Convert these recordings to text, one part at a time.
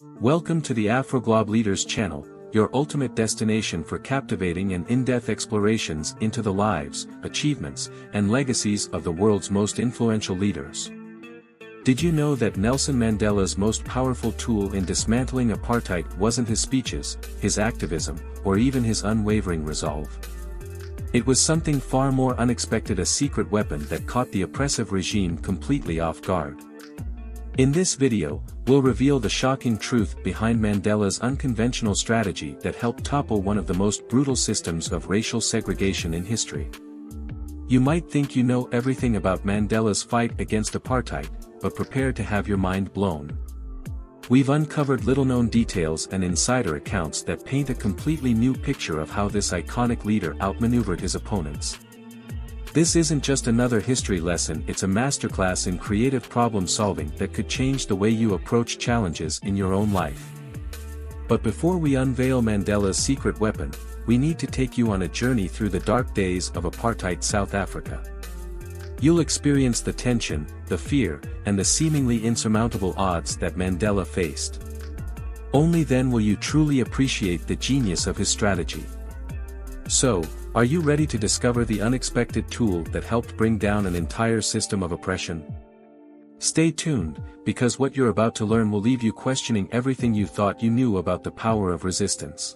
Welcome to the AfroGlobLeaders channel, your ultimate destination for captivating and in-depth explorations into the lives, achievements, and legacies of the world's most influential leaders. Did you know that Nelson Mandela's most powerful tool in dismantling apartheid wasn't his speeches, his activism, or even his unwavering resolve? It was something far more unexpected: a secret weapon that caught the oppressive regime completely off guard. In this video, we'll reveal the shocking truth behind Mandela's unconventional strategy that helped topple one of the most brutal systems of racial segregation in history. You might think you know everything about Mandela's fight against apartheid, but prepare to have your mind blown. We've uncovered little-known details and insider accounts that paint a completely new picture of how this iconic leader outmaneuvered his opponents. This isn't just another history lesson, it's a masterclass in creative problem-solving that could change the way you approach challenges in your own life. But before we unveil Mandela's secret weapon, we need to take you on a journey through the dark days of apartheid South Africa. You'll experience the tension, the fear, and the seemingly insurmountable odds that Mandela faced. Only then will you truly appreciate the genius of his strategy. So, are you ready to discover the unexpected tool that helped bring down an entire system of oppression? Stay tuned, because what you're about to learn will leave you questioning everything you thought you knew about the power of resistance.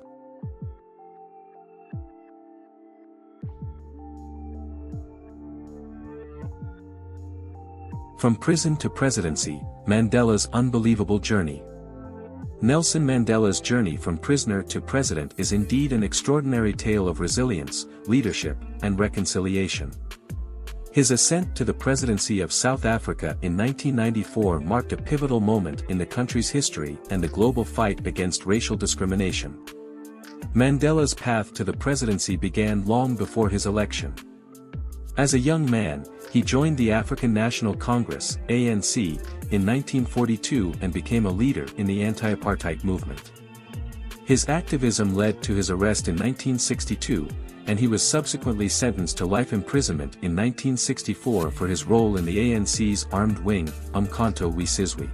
From prison to presidency, Mandela's unbelievable journey. Nelson Mandela's journey from prisoner to president is indeed an extraordinary tale of resilience, leadership, and reconciliation. His ascent to the presidency of South Africa in 1994 marked a pivotal moment in the country's history and the global fight against racial discrimination. Mandela's path to the presidency began long before his election. As a young man, he joined the African National Congress, ANC, in 1942 and became a leader in the anti-apartheid movement. His activism led to his arrest in 1962, and he was subsequently sentenced to life imprisonment in 1964 for his role in the ANC's armed wing, Umkhonto we Sizwe.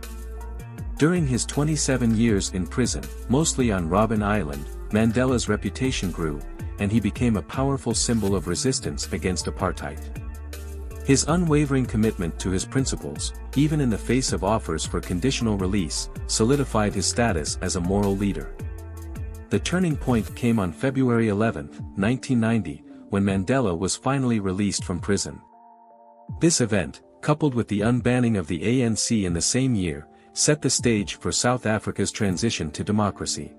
During his 27 years in prison, mostly on Robben Island, Mandela's reputation grew, and he became a powerful symbol of resistance against apartheid. His unwavering commitment to his principles, even in the face of offers for conditional release, solidified his status as a moral leader. The turning point came on February 11, 1990, when Mandela was finally released from prison. This event, coupled with the unbanning of the ANC in the same year, set the stage for South Africa's transition to democracy.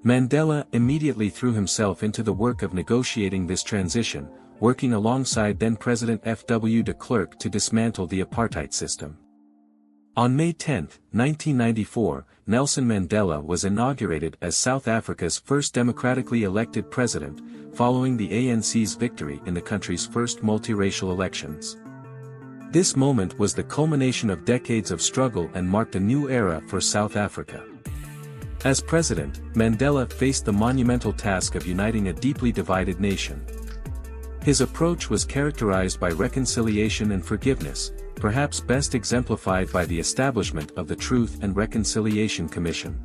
Mandela immediately threw himself into the work of negotiating this transition, working alongside then-President F.W. de Klerk to dismantle the apartheid system. On May 10, 1994, Nelson Mandela was inaugurated as South Africa's first democratically elected president, following the ANC's victory in the country's first multiracial elections. This moment was the culmination of decades of struggle and marked a new era for South Africa. As president, Mandela faced the monumental task of uniting a deeply divided nation. His approach was characterized by reconciliation and forgiveness, perhaps best exemplified by the establishment of the Truth and Reconciliation Commission.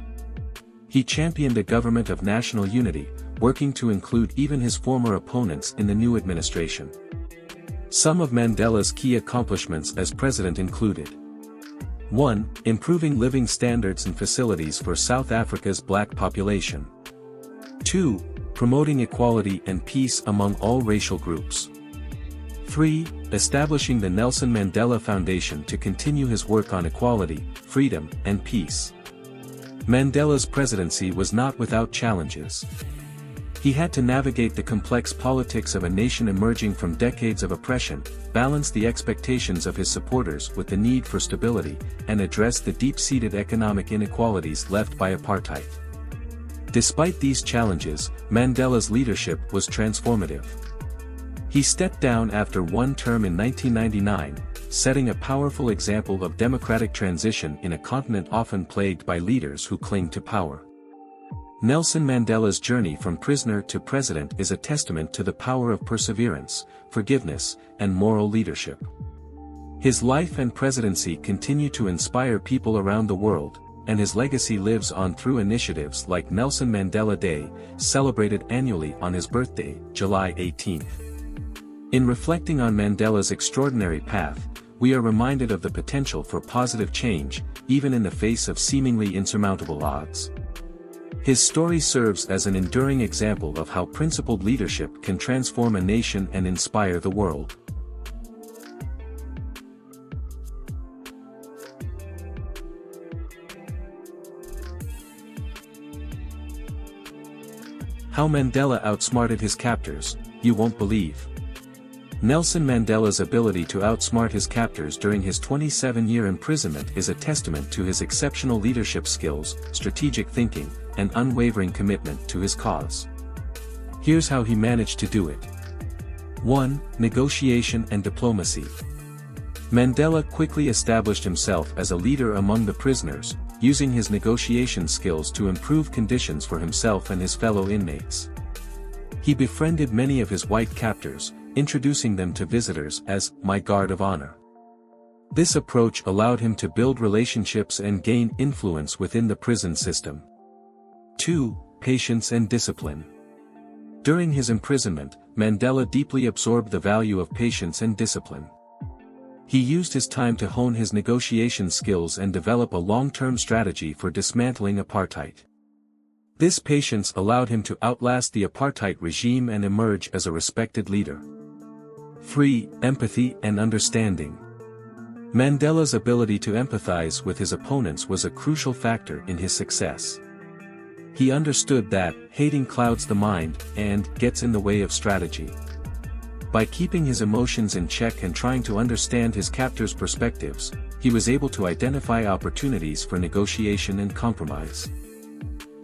He championed a government of national unity, working to include even his former opponents in the new administration. Some of Mandela's key accomplishments as president included: 1. Improving living standards and facilities for South Africa's black population. 2. Promoting equality and peace among all racial groups. 3. Establishing the Nelson Mandela Foundation to continue his work on equality, freedom, and peace. Mandela's presidency was not without challenges. He had to navigate the complex politics of a nation emerging from decades of oppression, balance the expectations of his supporters with the need for stability, and address the deep-seated economic inequalities left by apartheid. Despite these challenges, Mandela's leadership was transformative. He stepped down after one term in 1999, setting a powerful example of democratic transition in a continent often plagued by leaders who cling to power. Nelson Mandela's journey from prisoner to president is a testament to the power of perseverance, forgiveness, and moral leadership. His life and presidency continue to inspire people around the world, and his legacy lives on through initiatives like Nelson Mandela Day, celebrated annually on his birthday, July 18. In reflecting on Mandela's extraordinary path, we are reminded of the potential for positive change, even in the face of seemingly insurmountable odds. His story serves as an enduring example of how principled leadership can transform a nation and inspire the world. How Mandela outsmarted his captors, you won't believe. Nelson Mandela's ability to outsmart his captors during his 27-year imprisonment is a testament to his exceptional leadership skills, strategic thinking, and unwavering commitment to his cause. Here's how he managed to do it. 1. Negotiation and diplomacy. Mandela quickly established himself as a leader among the prisoners, using his negotiation skills to improve conditions for himself and his fellow inmates. He befriended many of his white captors, introducing them to visitors as "my guard of honor." This approach allowed him to build relationships and gain influence within the prison system. 2. Patience and discipline. During his imprisonment, Mandela deeply absorbed the value of patience and discipline. He used his time to hone his negotiation skills and develop a long-term strategy for dismantling apartheid. This patience allowed him to outlast the apartheid regime and emerge as a respected leader. 3. Empathy and understanding. Mandela's ability to empathize with his opponents was a crucial factor in his success. He understood that hating clouds the mind and gets in the way of strategy. By keeping his emotions in check and trying to understand his captors' perspectives, he was able to identify opportunities for negotiation and compromise.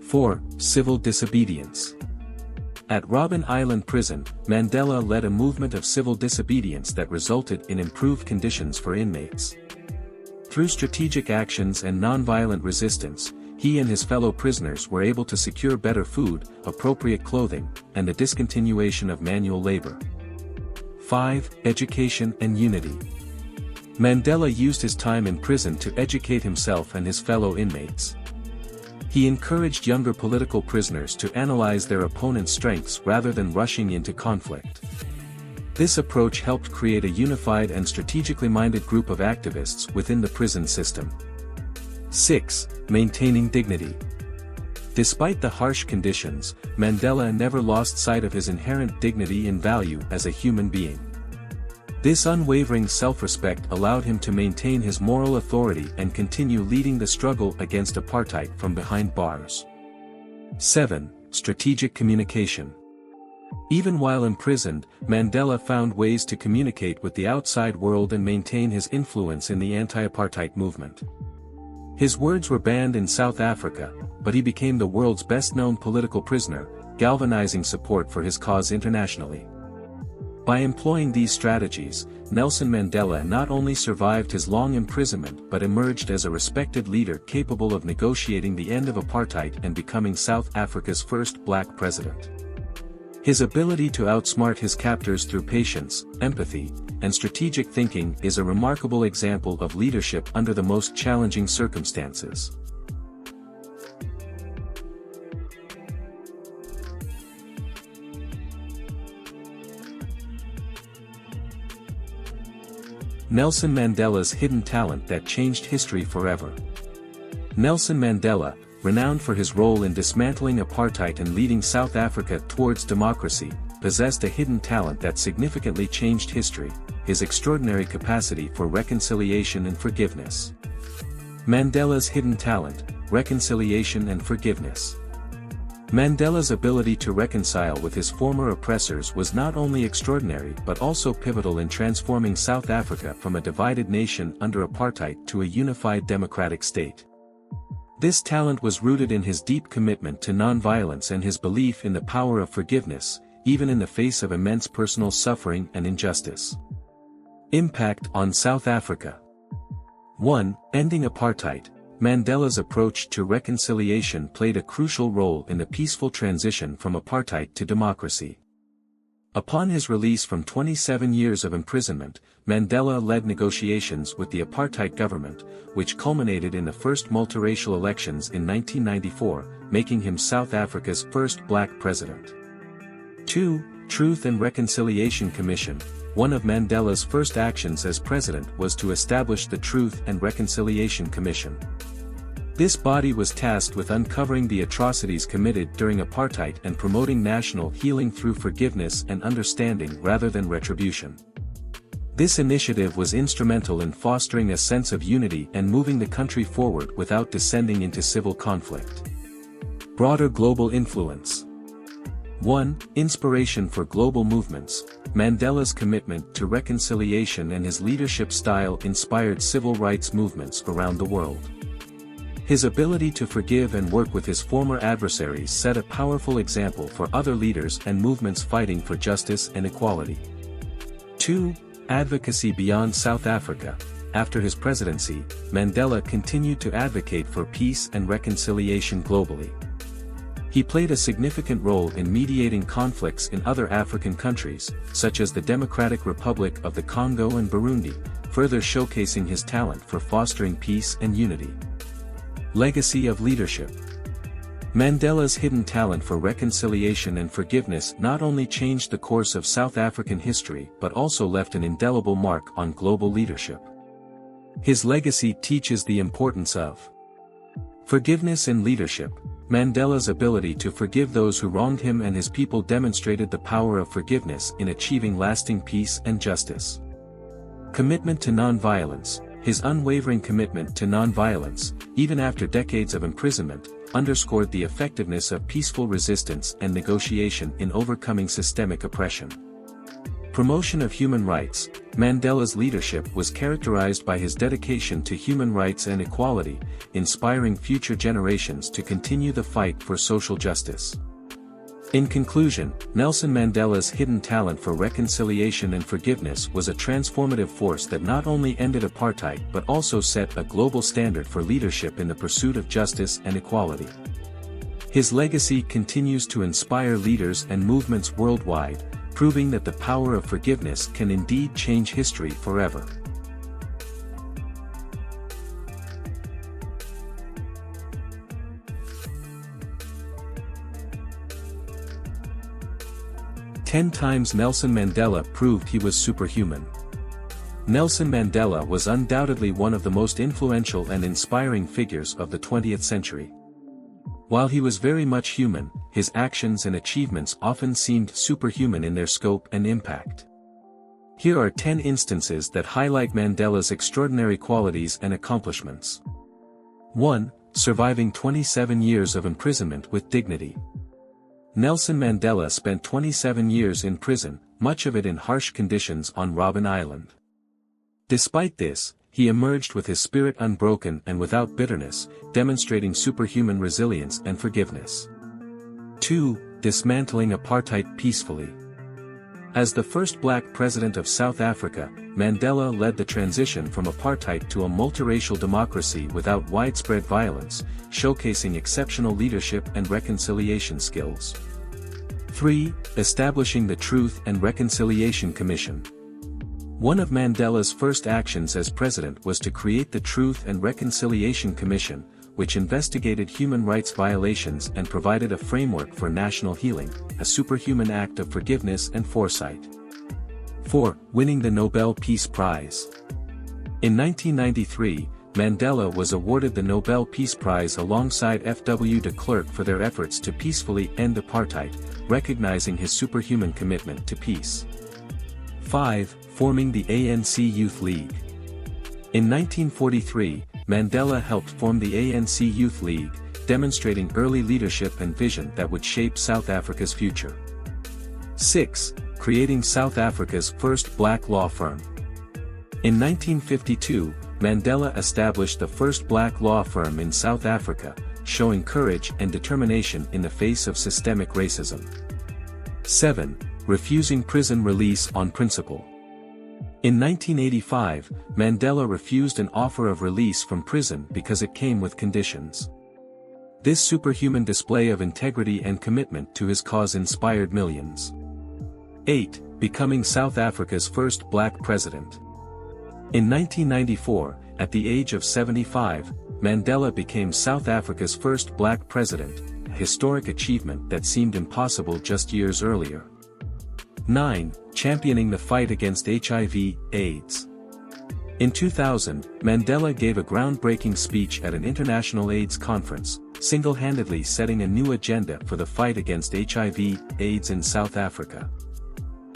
4. Civil disobedience. At Robben Island Prison, Mandela led a movement of civil disobedience that resulted in improved conditions for inmates. Through strategic actions and nonviolent resistance, he and his fellow prisoners were able to secure better food, appropriate clothing, and the discontinuation of manual labor. 5. Education and unity. Mandela used his time in prison to educate himself and his fellow inmates. He encouraged younger political prisoners to analyze their opponents' strengths rather than rushing into conflict. This approach helped create a unified and strategically minded group of activists within the prison system. 6. Maintaining dignity. Despite the harsh conditions, Mandela never lost sight of his inherent dignity and value as a human being. This unwavering self-respect allowed him to maintain his moral authority and continue leading the struggle against apartheid from behind bars. 7. Strategic communication. Even while imprisoned, Mandela found ways to communicate with the outside world and maintain his influence in the anti-apartheid movement. His words were banned in South Africa, but he became the world's best-known political prisoner, galvanizing support for his cause internationally. By employing these strategies, Nelson Mandela not only survived his long imprisonment but emerged as a respected leader capable of negotiating the end of apartheid and becoming South Africa's first black president. His ability to outsmart his captors through patience, empathy, and strategic thinking is a remarkable example of leadership under the most challenging circumstances. Nelson Mandela's hidden talent that changed history forever. Nelson Mandela, renowned for his role in dismantling apartheid and leading South Africa towards democracy, possessed a hidden talent that significantly changed history: his extraordinary capacity for reconciliation and forgiveness. Mandela's hidden talent: reconciliation and forgiveness. Mandela's ability to reconcile with his former oppressors was not only extraordinary but also pivotal in transforming South Africa from a divided nation under apartheid to a unified democratic state. This talent was rooted in his deep commitment to nonviolence and his belief in the power of forgiveness, even in the face of immense personal suffering and injustice. Impact on South Africa. 1. Ending apartheid. Mandela's approach to reconciliation played a crucial role in the peaceful transition from apartheid to democracy. Upon his release from 27 years of imprisonment, Mandela led negotiations with the apartheid government, which culminated in the first multiracial elections in 1994, making him South Africa's first black president. 2. Truth and Reconciliation Commission. One of Mandela's first actions as president was to establish the Truth and Reconciliation Commission. This body was tasked with uncovering the atrocities committed during apartheid and promoting national healing through forgiveness and understanding rather than retribution. This initiative was instrumental in fostering a sense of unity and moving the country forward without descending into civil conflict. Broader global influence. 1. Inspiration for global movements. Mandela's commitment to reconciliation and his leadership style inspired civil rights movements around the world. His ability to forgive and work with his former adversaries set a powerful example for other leaders and movements fighting for justice and equality. 2. Advocacy beyond South Africa. After his presidency, Mandela continued to advocate for peace and reconciliation globally. He played a significant role in mediating conflicts in other African countries, such as the Democratic Republic of the Congo and Burundi, further showcasing his talent for fostering peace and unity. Legacy of leadership. Mandela's hidden talent for reconciliation and forgiveness not only changed the course of South African history but also left an indelible mark on global leadership. His legacy teaches the importance of forgiveness in leadership. Mandela's ability to forgive those who wronged him and his people demonstrated the power of forgiveness in achieving lasting peace and justice. Commitment to nonviolence. His unwavering commitment to nonviolence, even after decades of imprisonment, underscored the effectiveness of peaceful resistance and negotiation in overcoming systemic oppression. Promotion of human rights. Mandela's leadership was characterized by his dedication to human rights and equality, inspiring future generations to continue the fight for social justice. In conclusion, Nelson Mandela's hidden talent for reconciliation and forgiveness was a transformative force that not only ended apartheid but also set a global standard for leadership in the pursuit of justice and equality. His legacy continues to inspire leaders and movements worldwide, proving that the power of forgiveness can indeed change history forever. "10 times Nelson Mandela proved he was superhuman." Nelson Mandela was undoubtedly one of the most influential and inspiring figures of the 20th century. While he was very much human, his actions and achievements often seemed superhuman in their scope and impact. Here are 10 instances that highlight Mandela's extraordinary qualities and accomplishments. 1. Surviving 27 years of imprisonment with dignity. Nelson Mandela spent 27 years in prison, much of it in harsh conditions on Robben Island. Despite this, he emerged with his spirit unbroken and without bitterness, demonstrating superhuman resilience and forgiveness. 2. Dismantling apartheid peacefully. As the first black president of South Africa, Mandela led the transition from apartheid to a multiracial democracy without widespread violence, showcasing exceptional leadership and reconciliation skills. 3. Establishing the Truth and Reconciliation Commission. One of Mandela's first actions as president was to create the Truth and Reconciliation Commission, which investigated human rights violations and provided a framework for national healing, a superhuman act of forgiveness and foresight. 4. Winning the Nobel Peace Prize. In 1993, Mandela was awarded the Nobel Peace Prize alongside F.W. de Klerk for their efforts to peacefully end apartheid, recognizing his superhuman commitment to peace. 5. Forming the ANC Youth League. In 1943, Mandela helped form the ANC Youth League, demonstrating early leadership and vision that would shape South Africa's future. 6. Creating South Africa's first black law firm. In 1952, Mandela established the first black law firm in South Africa, showing courage and determination in the face of systemic racism. 7. Refusing prison release on principle. In 1985, Mandela refused an offer of release from prison because it came with conditions. This superhuman display of integrity and commitment to his cause inspired millions. 8. Becoming South Africa's first black president. In 1994, at the age of 75, Mandela became South Africa's first black president, a historic achievement that seemed impossible just years earlier. 9. Championing the fight against HIV/AIDS. In 2000, Mandela gave a groundbreaking speech at an international AIDS conference, single-handedly setting a new agenda for the fight against HIV/AIDS in South Africa.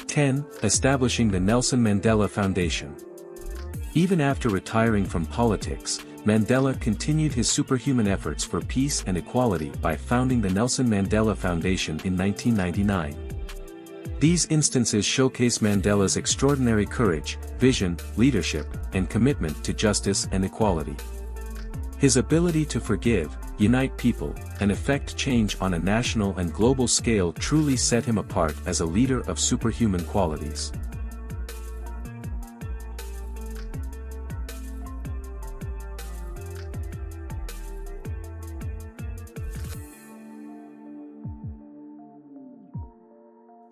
10. Establishing the Nelson Mandela Foundation. Even after retiring from politics, Mandela continued his superhuman efforts for peace and equality by founding the Nelson Mandela Foundation in 1999. These instances showcase Mandela's extraordinary courage, vision, leadership, and commitment to justice and equality. His ability to forgive, unite people, and effect change on a national and global scale truly set him apart as a leader of superhuman qualities.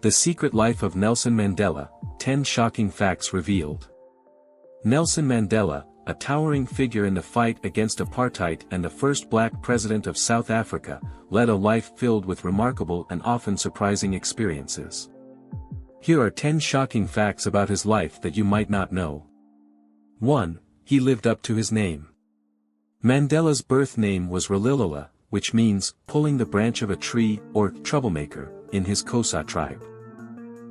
The Secret Life of Nelson Mandela, 10 Shocking Facts Revealed. Nelson Mandela, a towering figure in the fight against apartheid and the first black president of South Africa, led a life filled with remarkable and often surprising experiences. Here are 10 shocking facts about his life that you might not know. 1. He lived up to his name. Mandela's birth name was Ralilala, which means, pulling the branch of a tree, or troublemaker, in his Xhosa tribe.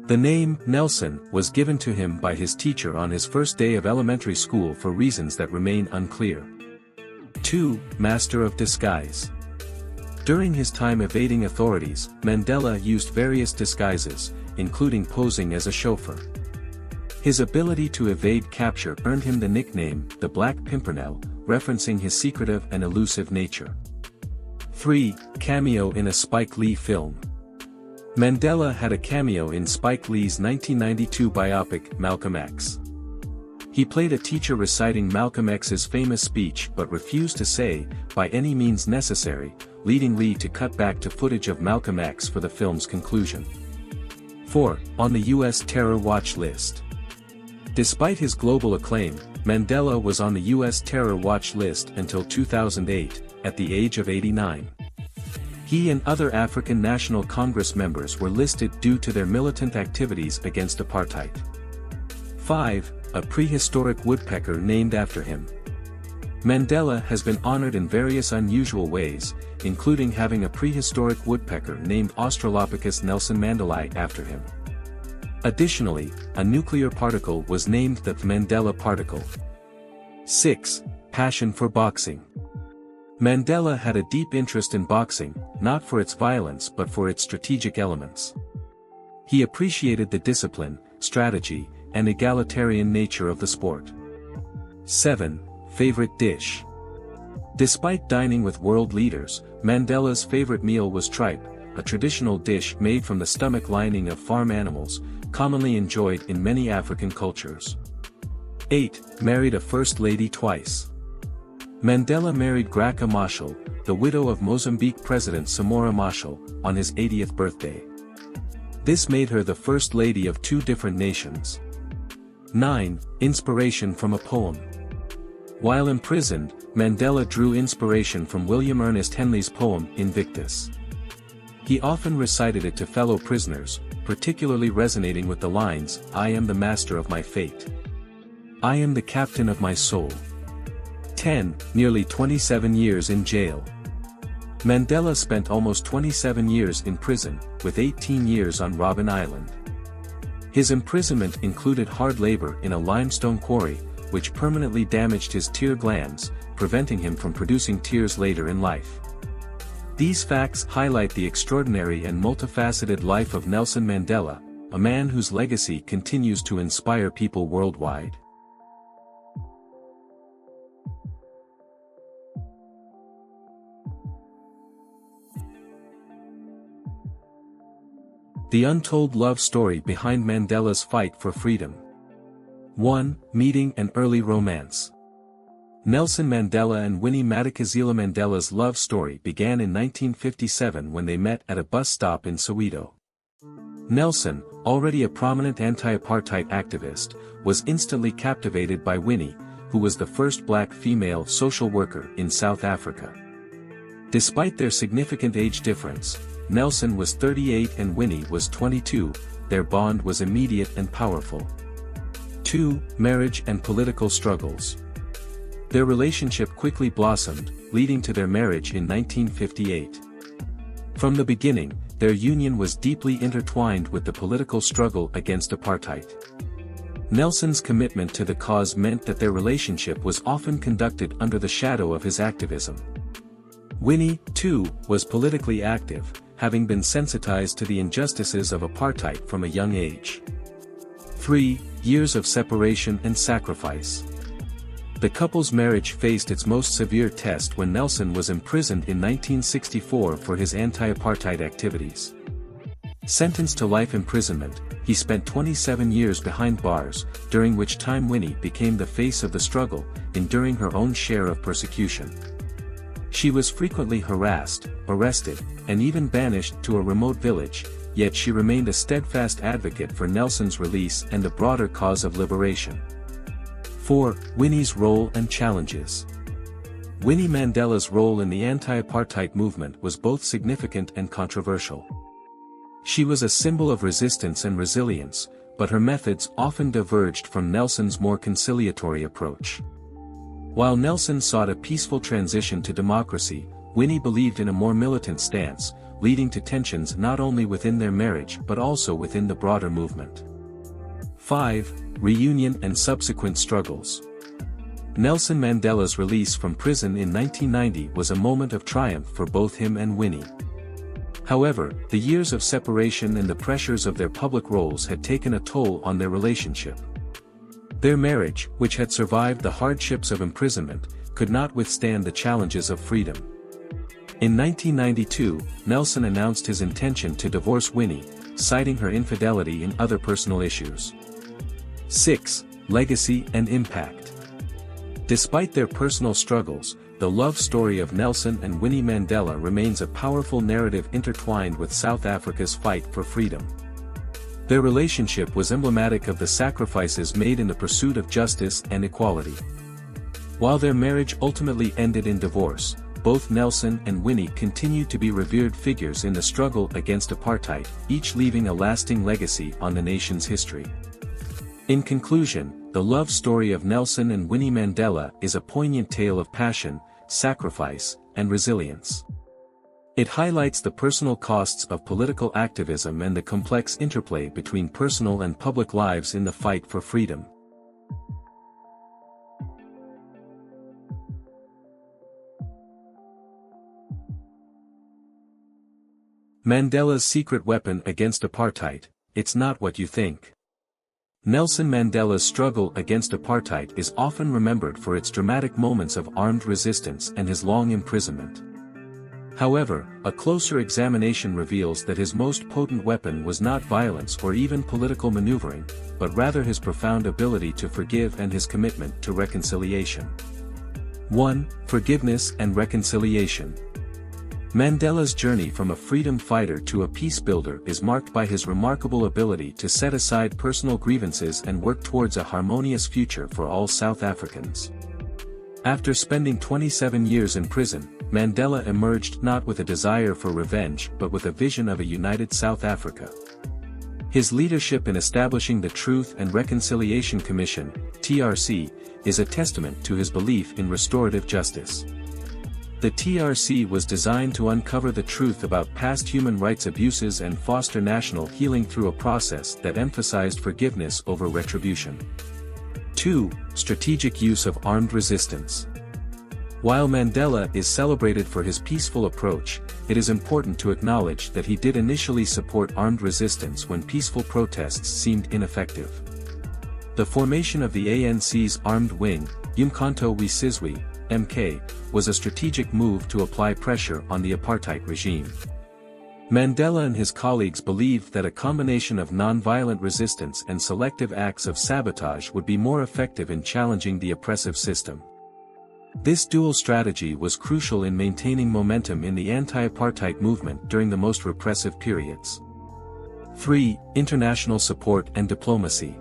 The name, Nelson, was given to him by his teacher on his first day of elementary school for reasons that remain unclear. 2. Master of disguise. During his time evading authorities, Mandela used various disguises, including posing as a chauffeur. His ability to evade capture earned him the nickname, the Black Pimpernel, referencing his secretive and elusive nature. 3. Cameo in a Spike Lee film. Mandela had a cameo in Spike Lee's 1992 biopic, Malcolm X. He played a teacher reciting Malcolm X's famous speech but refused to say, "by any means necessary," leading Lee to cut back to footage of Malcolm X for the film's conclusion. 4. On the U.S. Terror Watch list. Despite his global acclaim, Mandela was on the U.S. Terror Watch list until 2008, at the age of 89. He and other African National Congress members were listed due to their militant activities against apartheid. 5. A prehistoric woodpecker named after him. Mandela has been honored in various unusual ways, including having a prehistoric woodpecker named Australopithecus Nelson Mandela after him. Additionally, a nuclear particle was named the Mandela particle. 6. Passion for boxing. Mandela had a deep interest in boxing, not for its violence but for its strategic elements. He appreciated the discipline, strategy, and egalitarian nature of the sport. 7. Favorite dish. Despite dining with world leaders, Mandela's favorite meal was tripe, a traditional dish made from the stomach lining of farm animals, commonly enjoyed in many African cultures. 8. Married a first lady twice. Mandela married Graça Machel, the widow of Mozambique President Samora Machel, on his 80th birthday. This made her the first lady of two different nations. 9. Inspiration from a poem. While imprisoned, Mandela drew inspiration from William Ernest Henley's poem, Invictus. He often recited it to fellow prisoners, particularly resonating with the lines, "I am the master of my fate. I am the captain of my soul." 10. Nearly 27 years in jail. Mandela spent almost 27 years in prison, with 18 years on Robben Island. His imprisonment included hard labor in a limestone quarry, which permanently damaged his tear glands, preventing him from producing tears later in life. These facts highlight the extraordinary and multifaceted life of Nelson Mandela, a man whose legacy continues to inspire people worldwide. The untold love story behind Mandela's fight for freedom. 1. Meeting and early romance. Nelson Mandela and Winnie Madikizela Mandela's love story began in 1957 when they met at a bus stop in Soweto. Nelson, already a prominent anti-apartheid activist, was instantly captivated by Winnie, who was the first black female social worker in South Africa. Despite their significant age difference, Nelson was 38 and Winnie was 22, their bond was immediate and powerful. 2. Marriage and political struggles. Their relationship quickly blossomed, leading to their marriage in 1958. From the beginning, their union was deeply intertwined with the political struggle against apartheid. Nelson's commitment to the cause meant that their relationship was often conducted under the shadow of his activism. Winnie, too, was politically active, having been sensitized to the injustices of apartheid from a young age. 3. Years of separation and sacrifice. The couple's marriage faced its most severe test when Nelson was imprisoned in 1964 for his anti-apartheid activities. Sentenced to life imprisonment, he spent 27 years behind bars, during which time Winnie became the face of the struggle, enduring her own share of persecution. She was frequently harassed, arrested, and even banished to a remote village, yet she remained a steadfast advocate for Nelson's release and the broader cause of liberation. 4. Winnie's role and challenges. Winnie Mandela's role in the anti-apartheid movement was both significant and controversial. She was a symbol of resistance and resilience, but her methods often diverged from Nelson's more conciliatory approach. While Nelson sought a peaceful transition to democracy, Winnie believed in a more militant stance, leading to tensions not only within their marriage but also within the broader movement. 5. Reunion and subsequent struggles. Nelson Mandela's release from prison in 1990 was a moment of triumph for both him and Winnie. However, the years of separation and the pressures of their public roles had taken a toll on their relationship. Their marriage, which had survived the hardships of imprisonment, could not withstand the challenges of freedom. In 1992, Nelson announced his intention to divorce Winnie, citing her infidelity and other personal issues. 6. Legacy and impact. Despite their personal struggles, the love story of Nelson and Winnie Mandela remains a powerful narrative intertwined with South Africa's fight for freedom. Their relationship was emblematic of the sacrifices made in the pursuit of justice and equality. While their marriage ultimately ended in divorce, both Nelson and Winnie continue to be revered figures in the struggle against apartheid, each leaving a lasting legacy on the nation's history. In conclusion, the love story of Nelson and Winnie Mandela is a poignant tale of passion, sacrifice, and resilience. It highlights the personal costs of political activism and the complex interplay between personal and public lives in the fight for freedom. Mandela's secret weapon against apartheid: it's not what you think. Nelson Mandela's struggle against apartheid is often remembered for its dramatic moments of armed resistance and his long imprisonment. However, a closer examination reveals that his most potent weapon was not violence or even political maneuvering, but rather his profound ability to forgive and his commitment to reconciliation. 1. Forgiveness and reconciliation. Mandela's journey from a freedom fighter to a peace builder is marked by his remarkable ability to set aside personal grievances and work towards a harmonious future for all South Africans. After spending 27 years in prison, Mandela emerged not with a desire for revenge but with a vision of a united South Africa. His leadership in establishing the Truth and Reconciliation Commission, TRC, is a testament to his belief in restorative justice. The TRC was designed to uncover the truth about past human rights abuses and foster national healing through a process that emphasized forgiveness over retribution. 2. Strategic use of armed resistance. While Mandela is celebrated for his peaceful approach, it is important to acknowledge that he did initially support armed resistance when peaceful protests seemed ineffective. The formation of the ANC's armed wing, Umkhonto we Sizwe, MK, was a strategic move to apply pressure on the apartheid regime. Mandela and his colleagues believed that a combination of non-violent resistance and selective acts of sabotage would be more effective in challenging the oppressive system. This dual strategy was crucial in maintaining momentum in the anti-apartheid movement during the most repressive periods. 3. International support and diplomacy.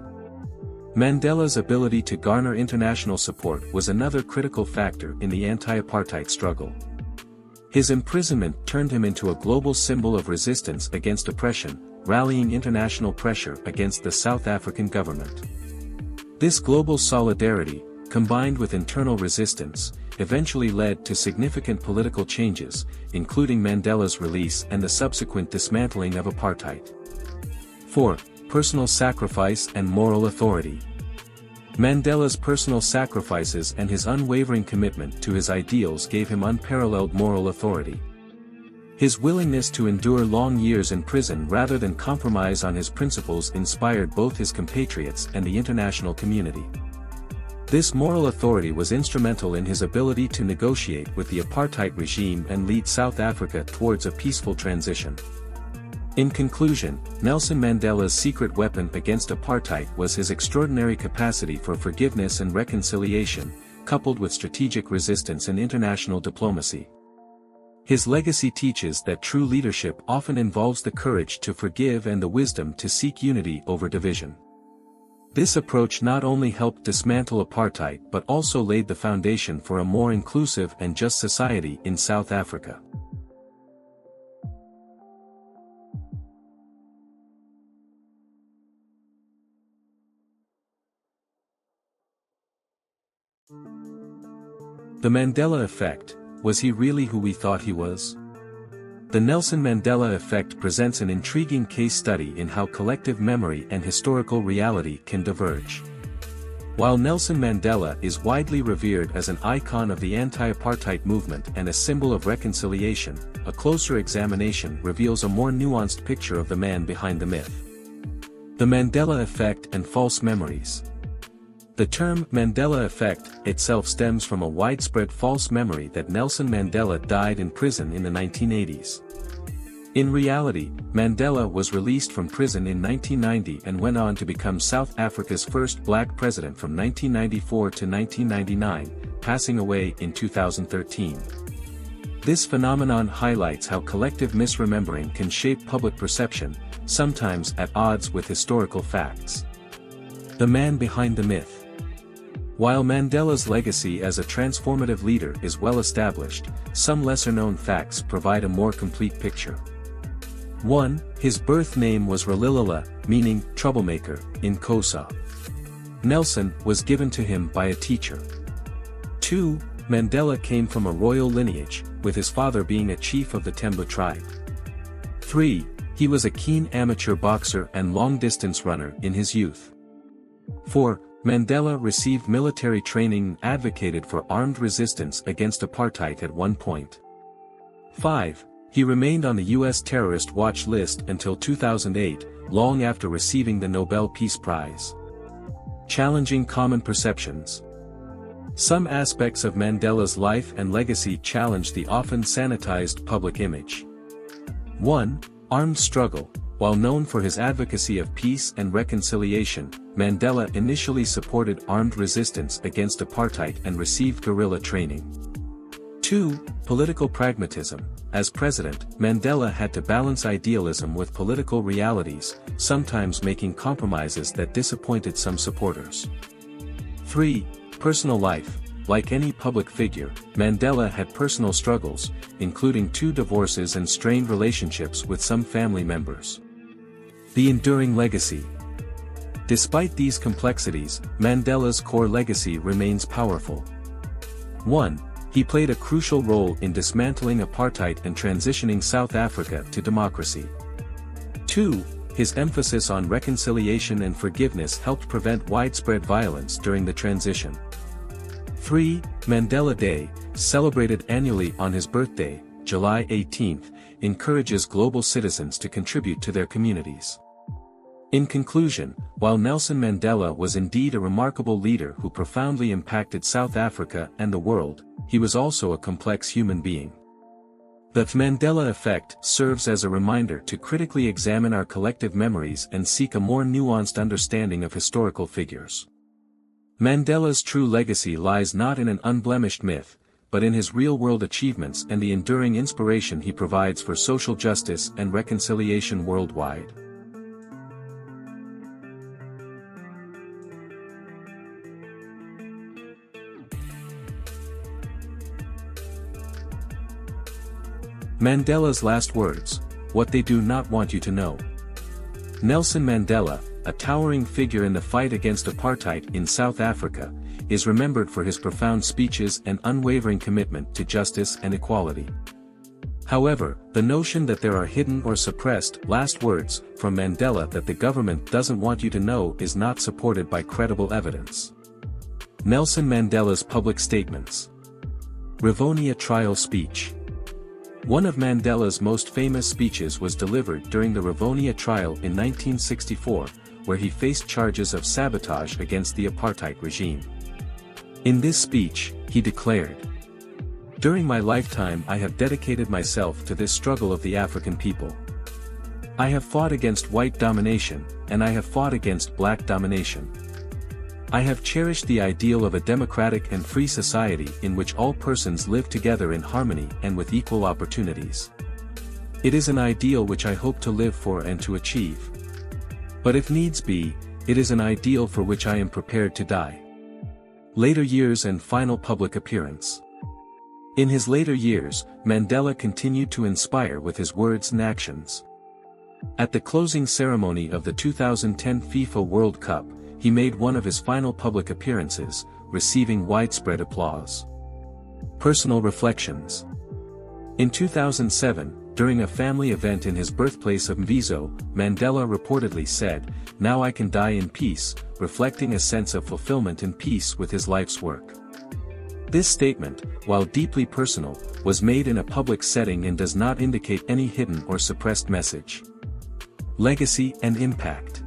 Mandela's ability to garner international support was another critical factor in the anti-apartheid struggle. His imprisonment turned him into a global symbol of resistance against oppression, rallying international pressure against the South African government. This global solidarity, combined with internal resistance, eventually led to significant political changes, including Mandela's release and the subsequent dismantling of apartheid. 4. Personal sacrifice and moral authority. Mandela's personal sacrifices and his unwavering commitment to his ideals gave him unparalleled moral authority. His willingness to endure long years in prison rather than compromise on his principles inspired both his compatriots and the international community. This moral authority was instrumental in his ability to negotiate with the apartheid regime and lead South Africa towards a peaceful transition. In conclusion, Nelson Mandela's secret weapon against apartheid was his extraordinary capacity for forgiveness and reconciliation, coupled with strategic resistance and international diplomacy. His legacy teaches that true leadership often involves the courage to forgive and the wisdom to seek unity over division. This approach not only helped dismantle apartheid but also laid the foundation for a more inclusive and just society in South Africa. The Mandela effect: was he really who we thought he was? The Nelson Mandela effect presents an intriguing case study in how collective memory and historical reality can diverge. While Nelson Mandela is widely revered as an icon of the anti-apartheid movement and a symbol of reconciliation, a closer examination reveals a more nuanced picture of the man behind the myth. The Mandela effect and false memories. The term Mandela effect itself stems from a widespread false memory that Nelson Mandela died in prison in the 1980s. In reality, Mandela was released from prison in 1990 and went on to become South Africa's first black president from 1994 to 1999, passing away in 2013. This phenomenon highlights how collective misremembering can shape public perception, sometimes at odds with historical facts. The man behind the myth. While Mandela's legacy as a transformative leader is well established, some lesser-known facts provide a more complete picture. 1. His birth name was Ralilala, meaning troublemaker, in Xhosa. Nelson was given to him by a teacher. 2. Mandela came from a royal lineage, with his father being a chief of the Tembu tribe. 3. He was a keen amateur boxer and long-distance runner in his youth. 4. Mandela received military training and advocated for armed resistance against apartheid at one point. 5. He remained on the U.S. terrorist watch list until 2008, long after receiving the Nobel Peace Prize. Challenging common perceptions. Some aspects of Mandela's life and legacy challenge the often sanitized public image. 1. Armed struggle. While known for his advocacy of peace and reconciliation, Mandela initially supported armed resistance against apartheid and received guerrilla training. 2. Political pragmatism. As president, Mandela had to balance idealism with political realities, sometimes making compromises that disappointed some supporters. 3. Personal life. Like any public figure, Mandela had personal struggles, including 2 divorces and strained relationships with some family members. The enduring legacy. Despite these complexities, Mandela's core legacy remains powerful. 1. He played a crucial role in dismantling apartheid and transitioning South Africa to democracy. 2. His emphasis on reconciliation and forgiveness helped prevent widespread violence during the transition. 3. Mandela Day, celebrated annually on his birthday, July 18, encourages global citizens to contribute to their communities. In conclusion, while Nelson Mandela was indeed a remarkable leader who profoundly impacted South Africa and the world, he was also a complex human being. The Mandela effect serves as a reminder to critically examine our collective memories and seek a more nuanced understanding of historical figures. Mandela's true legacy lies not in an unblemished myth, but in his real-world achievements and the enduring inspiration he provides for social justice and reconciliation worldwide. Mandela's last words: what they do not want you to know. Nelson Mandela, a towering figure in the fight against apartheid in South Africa, is remembered for his profound speeches and unwavering commitment to justice and equality. However, the notion that there are hidden or suppressed last words from Mandela that the government doesn't want you to know is not supported by credible evidence. Nelson Mandela's public statements. Rivonia trial speech. One of Mandela's most famous speeches was delivered during the Rivonia trial in 1964, where he faced charges of sabotage against the apartheid regime. In this speech, he declared, "During my lifetime I have dedicated myself to this struggle of the African people. I have fought against white domination, and I have fought against black domination. I have cherished the ideal of a democratic and free society in which all persons live together in harmony and with equal opportunities. It is an ideal which I hope to live for and to achieve. But if needs be, it is an ideal for which I am prepared to die." Later years and final public appearance. In his later years, Mandela continued to inspire with his words and actions. At the closing ceremony of the 2010 FIFA World Cup, he made one of his final public appearances, receiving widespread applause. Personal reflections. In 2007, during a family event in his birthplace of Mvizo, Mandela reportedly said, "Now I can die in peace," reflecting a sense of fulfillment and peace with his life's work. This statement, while deeply personal, was made in a public setting and does not indicate any hidden or suppressed message. Legacy and impact.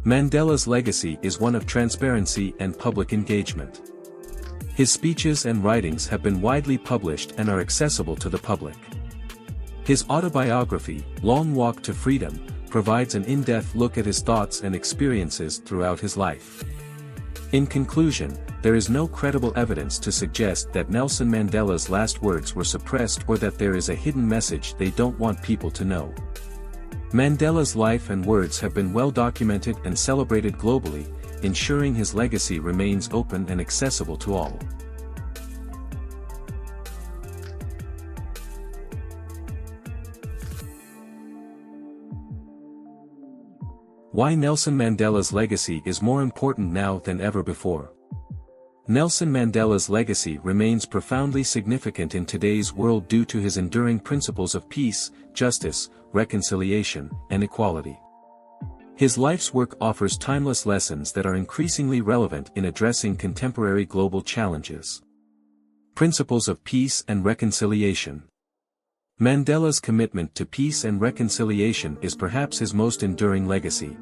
Mandela's legacy is one of transparency and public engagement. His speeches and writings have been widely published and are accessible to the public. His autobiography, Long Walk to Freedom, provides an in-depth look at his thoughts and experiences throughout his life. In conclusion, there is no credible evidence to suggest that Nelson Mandela's last words were suppressed or that there is a hidden message they don't want people to know. Mandela's life and words have been well documented and celebrated globally, ensuring his legacy remains open and accessible to all. Why Nelson Mandela's legacy is more important now than ever before. Nelson Mandela's legacy remains profoundly significant in today's world due to his enduring principles of peace, justice, reconciliation, and equality. His life's work offers timeless lessons that are increasingly relevant in addressing contemporary global challenges. Principles of peace and reconciliation. Mandela's commitment to peace and reconciliation is perhaps his most enduring legacy.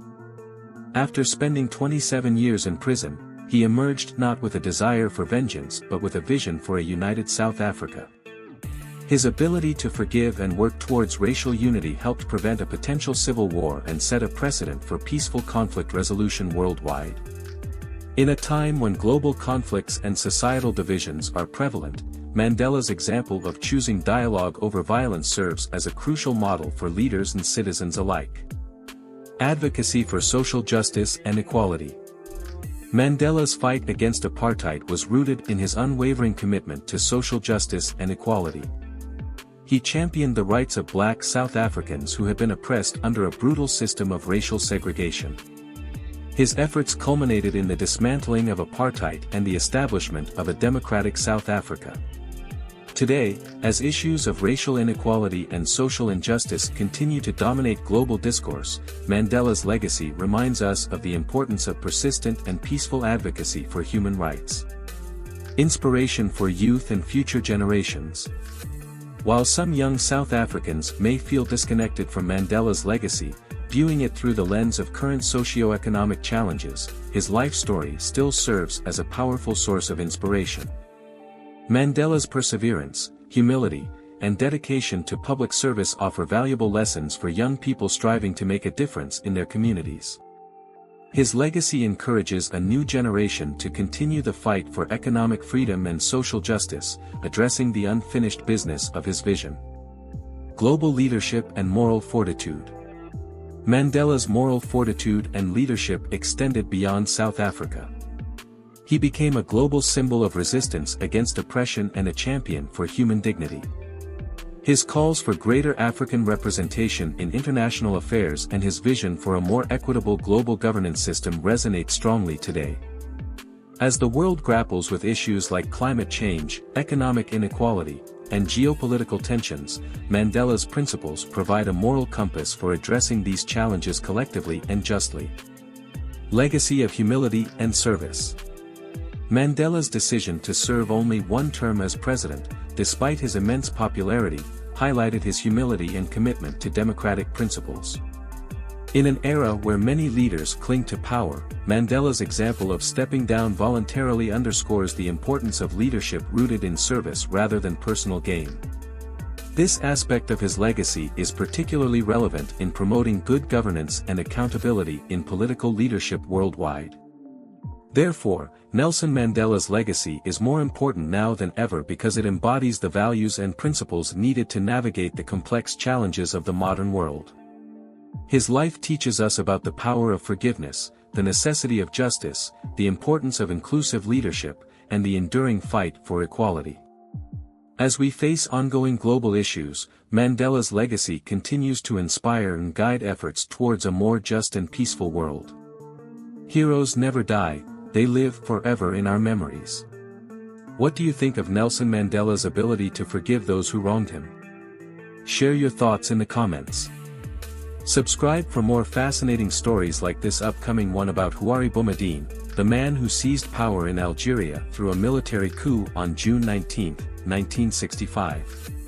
After spending 27 years in prison, he emerged not with a desire for vengeance but with a vision for a united South Africa. His ability to forgive and work towards racial unity helped prevent a potential civil war and set a precedent for peaceful conflict resolution worldwide. In a time when global conflicts and societal divisions are prevalent, Mandela's example of choosing dialogue over violence serves as a crucial model for leaders and citizens alike. Advocacy for social justice and equality. Mandela's fight against apartheid was rooted in his unwavering commitment to social justice and equality. He championed the rights of black South Africans who had been oppressed under a brutal system of racial segregation. His efforts culminated in the dismantling of apartheid and the establishment of a democratic South Africa. Today, as issues of racial inequality and social injustice continue to dominate global discourse, Mandela's legacy reminds us of the importance of persistent and peaceful advocacy for human rights. Inspiration for youth and future generations. While some young South Africans may feel disconnected from Mandela's legacy, viewing it through the lens of current socio-economic challenges, his life story still serves as a powerful source of inspiration. Mandela's perseverance, humility, and dedication to public service offer valuable lessons for young people striving to make a difference in their communities. His legacy encourages a new generation to continue the fight for economic freedom and social justice, addressing the unfinished business of his vision. Global leadership and moral fortitude. Mandela's moral fortitude and leadership extended beyond South Africa. He became a global symbol of resistance against oppression and a champion for human dignity. His calls for greater African representation in international affairs and his vision for a more equitable global governance system resonate strongly today. As the world grapples with issues like climate change, economic inequality, and geopolitical tensions, Mandela's principles provide a moral compass for addressing these challenges collectively and justly. Legacy of humility and service. Mandela's decision to serve only one term as president, despite his immense popularity, highlighted his humility and commitment to democratic principles. In an era where many leaders cling to power, Mandela's example of stepping down voluntarily underscores the importance of leadership rooted in service rather than personal gain. This aspect of his legacy is particularly relevant in promoting good governance and accountability in political leadership worldwide. Therefore, Nelson Mandela's legacy is more important now than ever because it embodies the values and principles needed to navigate the complex challenges of the modern world. His life teaches us about the power of forgiveness, the necessity of justice, the importance of inclusive leadership, and the enduring fight for equality. As we face ongoing global issues, Mandela's legacy continues to inspire and guide efforts towards a more just and peaceful world. Heroes never die, they live forever in our memories. What do you think of Nelson Mandela's ability to forgive those who wronged him? Share your thoughts in the comments. Subscribe for more fascinating stories like this upcoming one about Houari Boumediene, the man who seized power in Algeria through a military coup on June 19, 1965.